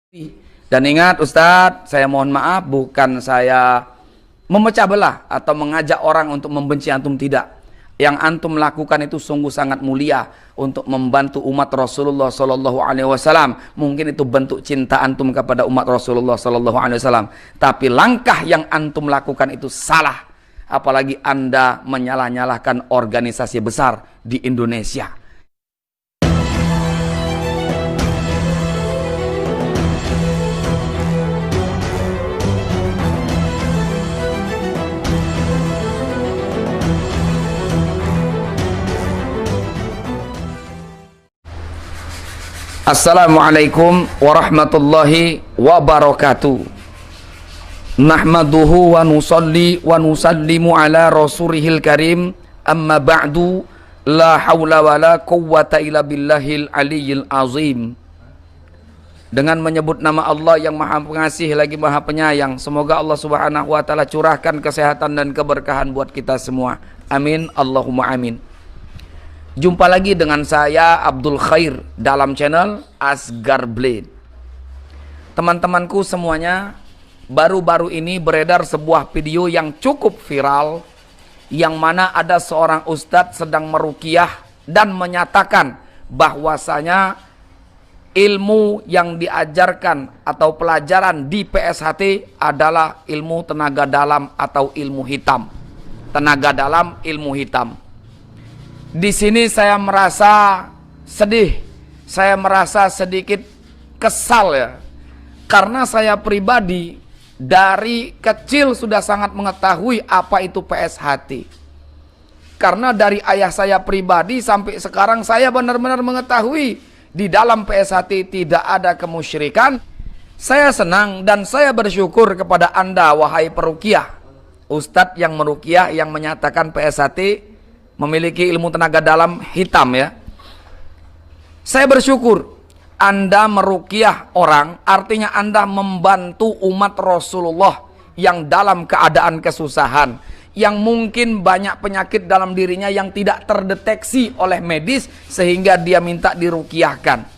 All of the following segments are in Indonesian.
Dan ingat Ustadz, saya mohon maaf, bukan saya memecah belah atau mengajak orang untuk membenci antum, tidak. Yang antum lakukan itu sungguh sangat mulia untuk membantu umat Rasulullah Sallallahu Alaihi Wasallam. Mungkin itu bentuk cinta antum kepada umat Rasulullah Sallallahu Alaihi Wasallam. Tapi langkah yang antum lakukan itu salah. Apalagi Anda menyalah-nyalahkan organisasi besar di Indonesia. Assalamualaikum warahmatullahi wabarakatuh. Nahmaduhu wa nusalli wa nusallimu ala rasulihil karim. Amma ba'du, la hawla wa la quwwata illa billahil aliyyil azim. Dengan menyebut nama Allah yang maha pengasih lagi maha penyayang, semoga Allah subhanahu wa ta'ala curahkan kesehatan dan keberkahan buat kita semua. Amin, Allahumma amin. Jumpa lagi dengan saya Abdul Khair dalam channel Asgar Blade. Teman-temanku semuanya, baru-baru ini beredar sebuah video yang cukup viral, yang mana ada seorang ustadz sedang meruqyah dan menyatakan bahwasanya ilmu yang diajarkan atau pelajaran di PSHT adalah ilmu tenaga dalam atau ilmu hitam. Tenaga dalam, ilmu hitam. Di sini saya merasa sedih, saya merasa sedikit kesal ya, karena saya pribadi dari kecil sudah sangat mengetahui apa itu PSHT. Karena dari ayah saya pribadi sampai sekarang saya benar-benar mengetahui di dalam PSHT tidak ada kemusyrikan. Saya senang dan saya bersyukur kepada Anda wahai peruqyah, ustadz yang meruqyah yang menyatakan PSHT memiliki ilmu tenaga dalam hitam ya. Saya bersyukur Anda meruqyah orang, artinya Anda membantu umat Rasulullah yang dalam keadaan kesusahan, yang mungkin banyak penyakit dalam dirinya yang tidak terdeteksi oleh medis sehingga dia minta diruqyahkan.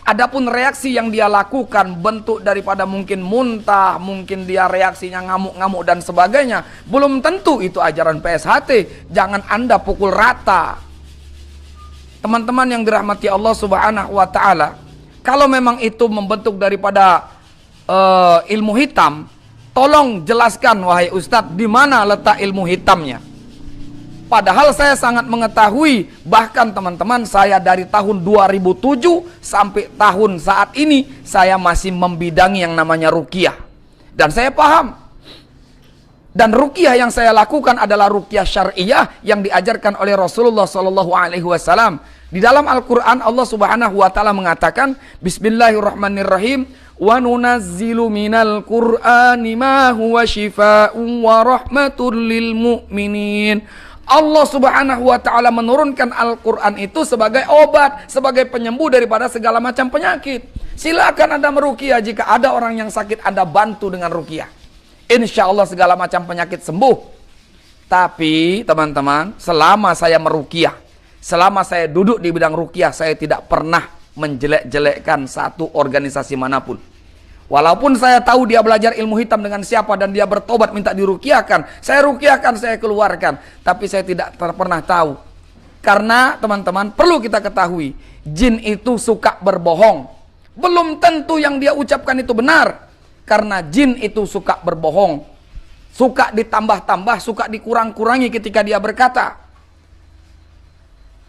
Adapun reaksi yang dia lakukan bentuk daripada mungkin muntah, mungkin dia reaksinya ngamuk-ngamuk dan sebagainya, belum tentu itu ajaran PSHT. Jangan Anda pukul rata. Teman-teman yang dirahmati Allah subhanahu wa ta'ala, kalau memang itu membentuk daripada ilmu hitam, tolong jelaskan wahai ustadz, di mana letak ilmu hitamnya. Padahal saya sangat mengetahui, bahkan teman-teman, saya dari tahun 2007 sampai tahun saat ini saya masih membidangi yang namanya ruqyah. Dan saya paham. Dan ruqyah yang saya lakukan adalah ruqyah syariah yang diajarkan oleh Rasulullah Sallallahu Alaihi Wasallam. Di dalam Al-Quran Allah Subhanahu Wa Taala mengatakan, Bismillahirrahmanirrahim, wa nunazzilu minal Qur'ani ma huwa shifaa'un wa rahmatul lil mu'minin. Allah Subhanahu wa ta'ala menurunkan Al-Quran itu sebagai obat, sebagai penyembuh daripada segala macam penyakit. Silakan Anda meruqyah, jika ada orang yang sakit Anda bantu dengan ruqyah. Insya Allah segala macam penyakit sembuh. Tapi teman-teman, selama saya meruqyah, selama saya duduk di bidang ruqyah, saya tidak pernah menjelek-jelekkan satu organisasi manapun. Walaupun saya tahu dia belajar ilmu hitam dengan siapa dan dia bertobat minta diruqyahkan, saya ruqyahkan, saya keluarkan. Tapi saya tidak pernah tahu. Karena teman-teman perlu kita ketahui, jin itu suka berbohong. Belum tentu yang dia ucapkan itu benar. Karena jin itu suka berbohong, suka ditambah-tambah, suka dikurang-kurangi ketika dia berkata.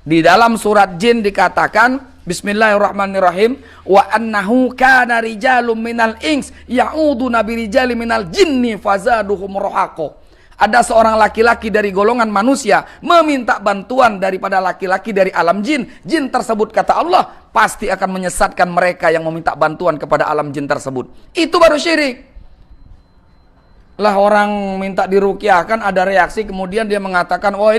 Di dalam surat jin dikatakan, Bismillahirrahmanirrahim, wa annahu kana rijalun minal ins ya'uduna birijali minal jinni fazaduhum rohaqo. Ada seorang laki-laki dari golongan manusia meminta bantuan daripada laki-laki dari alam jin. Jin tersebut, kata Allah, pasti akan menyesatkan mereka yang meminta bantuan kepada alam jin tersebut. Itu baru syirik. Lah orang minta diruqyahkan ada reaksi, kemudian dia mengatakan, oh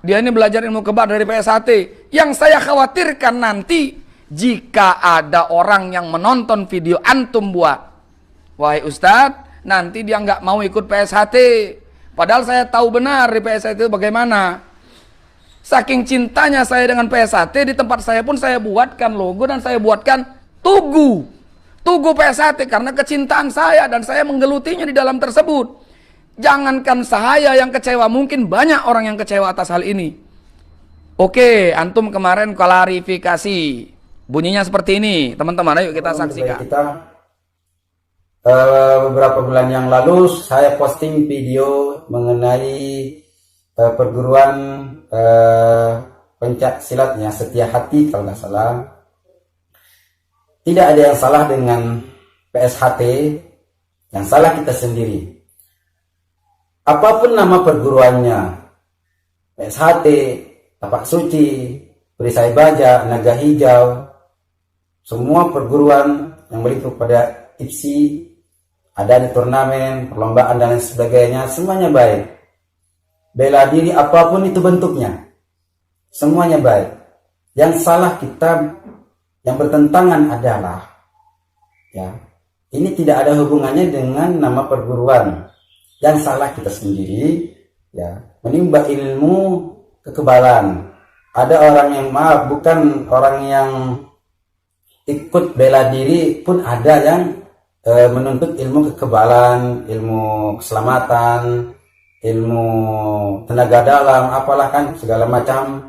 dia ini belajar ilmu kebal dari PSHT. Yang saya khawatirkan nanti jika ada orang yang menonton video antum buat, wahai ustadz, nanti dia nggak mau ikut PSHT. Padahal saya tahu benar di PSHT itu bagaimana. Saking cintanya saya dengan PSHT, di tempat saya pun saya buatkan logo dan saya buatkan tugu. Tugu PSHT karena kecintaan saya dan saya menggelutinya di dalam tersebut. Jangankan saya yang kecewa, mungkin banyak orang yang kecewa atas hal ini. Oke, antum kemarin klarifikasi. Bunyinya seperti ini, teman-teman. Ayo kita saksikan. Beberapa bulan yang lalu saya posting video mengenai perguruan pencak silatnya Setia Hati kalau nggak salah. Tidak ada yang salah dengan PSHT, yang salah kita sendiri. Apapun nama perguruannya, PSHT, Tapak Suci, Perisai Baja, Naga Hijau, semua perguruan yang melingkup pada IPSI, ada di turnamen, perlombaan dan lain sebagainya, semuanya baik. Bela diri apapun itu bentuknya, semuanya baik. Yang salah kita, yang bertentangan adalah, ya, ini tidak ada hubungannya dengan nama perguruan. Yang salah kita sendiri, ya, menimba ilmu kekebalan. Ada orang yang bukan orang yang ikut bela diri pun ada yang menuntut ilmu kekebalan, ilmu keselamatan, ilmu tenaga dalam, apalah kan segala macam.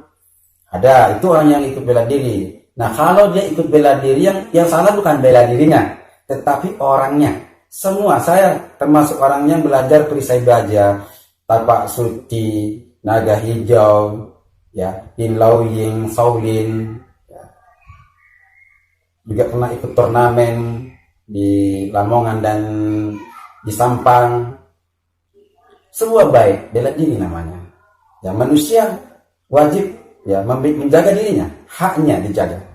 Ada, itu orang yang ikut bela diri. Nah, kalau dia ikut bela diri, yang salah bukan bela dirinya, tetapi orangnya. Semua, saya termasuk orang yang belajar Perisai Baja, Tapak Suci, Naga Hijau, ya, Yin Lao Ying, Shaolin, ya. Juga pernah ikut turnamen di Lamongan dan di Sampang. Semua baik, bela diri namanya. Ya, manusia wajib ya menjaga dirinya, haknya dijaga.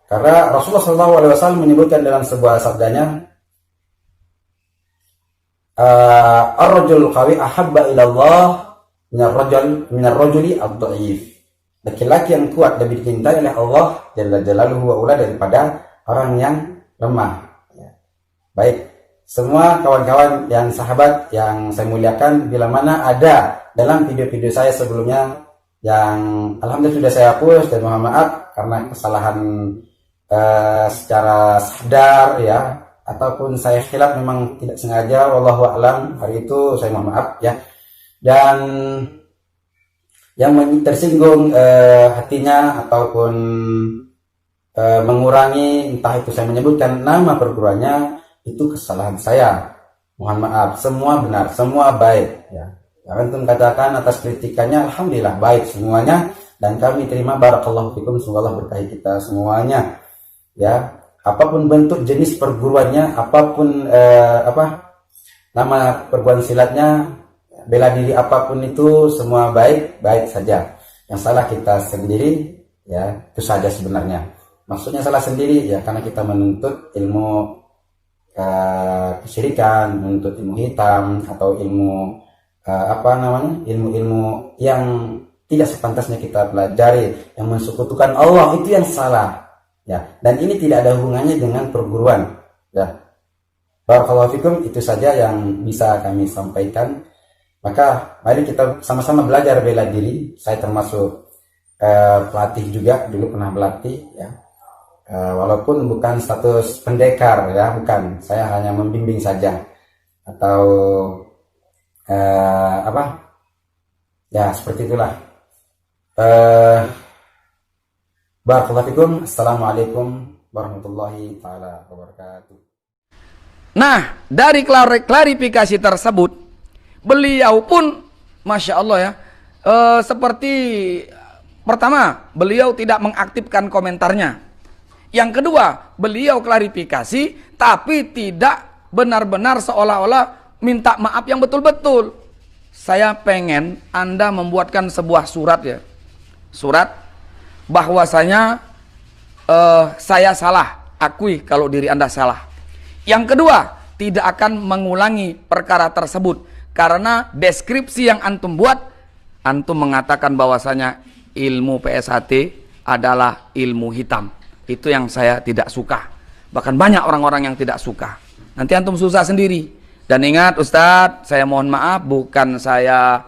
Karena Rasulullah SAW menyebutkan dalam sebuah sabdanya, ar-rajul qawi ahabba ilallah minar rajuli ad-dha'if. Laki-laki yang kuat lebih dicintai oleh Allah Jalla Jalaluhu wa ula daripada orang yang lemah. Ya. Baik, semua kawan-kawan yang sahabat yang saya muliakan, bila mana ada dalam video-video saya sebelumnya yang alhamdulillah sudah saya hapus dan mohon maaf karena kesalahan secara sadar ya, ataupun saya khilaf memang tidak sengaja, wallahu a'lam, hari itu saya mohon maaf ya. Dan yang tersinggung hatinya ataupun mengurangi, entah itu saya menyebutkan nama perguruannya, itu kesalahan saya, mohon maaf. Semua benar, semua baik ya. Jangan katakan atas kritikannya, alhamdulillah baik semuanya dan kami terima, barakallahu fikum, semoga Allah berkahi kita semuanya. Ya, apapun bentuk jenis perguruannya, apapun nama perguruan silatnya, bela diri apapun itu semua baik saja. Yang salah kita sendiri, ya itu saja sebenarnya. Maksudnya salah sendiri ya karena kita menuntut ilmu kesyirikan, menuntut ilmu hitam atau ilmu ilmu-ilmu yang tidak sepantasnya kita pelajari, yang mensekutukan Allah, itu yang salah. Ya, dan ini tidak ada hubungannya dengan perguruan. Ya, barakallahu fikum, itu saja yang bisa kami sampaikan. Maka mari kita sama-sama belajar bela diri. Saya termasuk pelatih juga, dulu pernah berlatih. Ya, walaupun bukan status pendekar, ya bukan. Saya hanya membimbing saja atau ya seperti itulah. Barakallahu fikum. Assalamualaikum warahmatullahi taala wabarakatuh. Nah, dari klarifikasi tersebut, beliau pun Masya Allah ya, seperti pertama, beliau tidak mengaktifkan komentarnya. Yang kedua, beliau klarifikasi tapi tidak benar-benar seolah-olah minta maaf yang betul-betul. Saya pengen Anda membuatkan sebuah surat ya, surat bahwasanya saya salah, akui kalau diri Anda salah. Yang kedua, tidak akan mengulangi perkara tersebut karena deskripsi yang antum buat, antum mengatakan bahwasanya ilmu PSHT adalah ilmu hitam. Itu yang saya tidak suka. Bahkan banyak orang-orang yang tidak suka. Nanti antum susah sendiri. Dan ingat Ustadz, saya mohon maaf, bukan saya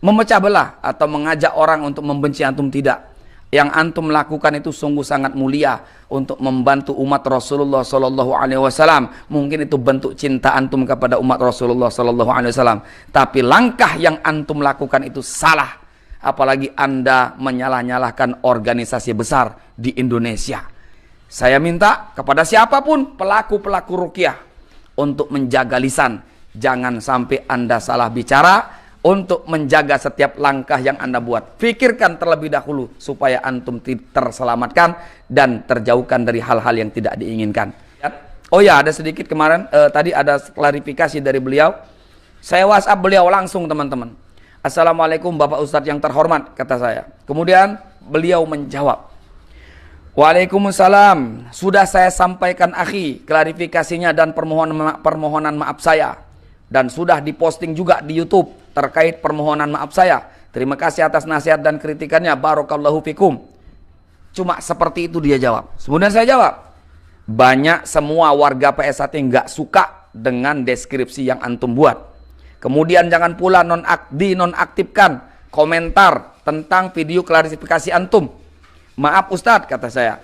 memecah belah atau mengajak orang untuk membenci antum, tidak. Yang antum lakukan itu sungguh sangat mulia untuk membantu umat Rasulullah Sallallahu Alaihi Wasallam. Mungkin itu bentuk cinta antum kepada umat Rasulullah Sallallahu Alaihi Wasallam. Tapi langkah yang antum lakukan itu salah. Apalagi Anda menyalah-nyalahkan organisasi besar di Indonesia. Saya minta kepada siapapun pelaku-pelaku ruqyah untuk menjaga lisan. Jangan sampai Anda salah bicara. Untuk menjaga setiap langkah yang Anda buat, pikirkan terlebih dahulu supaya antum terselamatkan dan terjauhkan dari hal-hal yang tidak diinginkan. Oh ya, ada sedikit kemarin tadi ada klarifikasi dari beliau. Saya WhatsApp beliau langsung, teman-teman. Assalamualaikum Bapak Ustadz yang terhormat, kata saya. Kemudian beliau menjawab, Waalaikumsalam. Sudah saya sampaikan akhi klarifikasinya dan permohonan maaf saya, dan sudah diposting juga di YouTube terkait permohonan maaf saya. Terima kasih atas nasihat dan kritikannya. Barakallahu fikum. Cuma seperti itu dia jawab. Kemudian saya jawab, banyak semua warga PS1 nggak suka dengan deskripsi yang antum buat. Kemudian jangan pula dinonaktifkan komentar tentang video klarifikasi antum. Maaf Ustadz, kata saya.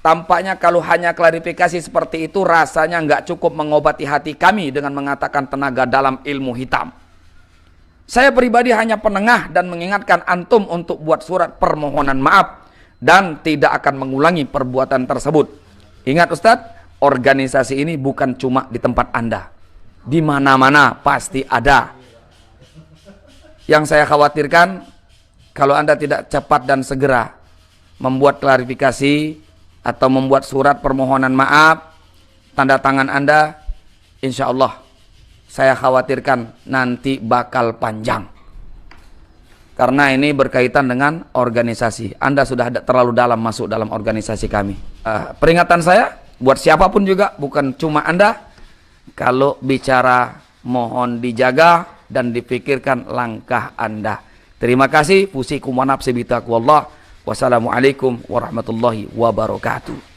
Tampaknya kalau hanya klarifikasi seperti itu rasanya nggak cukup mengobati hati kami dengan mengatakan tenaga dalam ilmu hitam. Saya pribadi hanya penengah dan mengingatkan antum untuk buat surat permohonan maaf dan tidak akan mengulangi perbuatan tersebut. Ingat Ustadz, organisasi ini bukan cuma di tempat Anda. Di mana-mana pasti ada. Yang saya khawatirkan, kalau Anda tidak cepat dan segera membuat klarifikasi atau membuat surat permohonan maaf, tanda tangan Anda, insya Allah saya khawatirkan nanti bakal panjang. Karena ini berkaitan dengan organisasi. Anda sudah terlalu dalam masuk dalam organisasi kami. Peringatan saya buat siapapun juga, bukan cuma Anda. Kalau bicara mohon dijaga dan dipikirkan langkah Anda. Terima kasih. Fusikum wa nafsi bitaqwallah. Wassalamualaikum warahmatullahi wabarakatuh.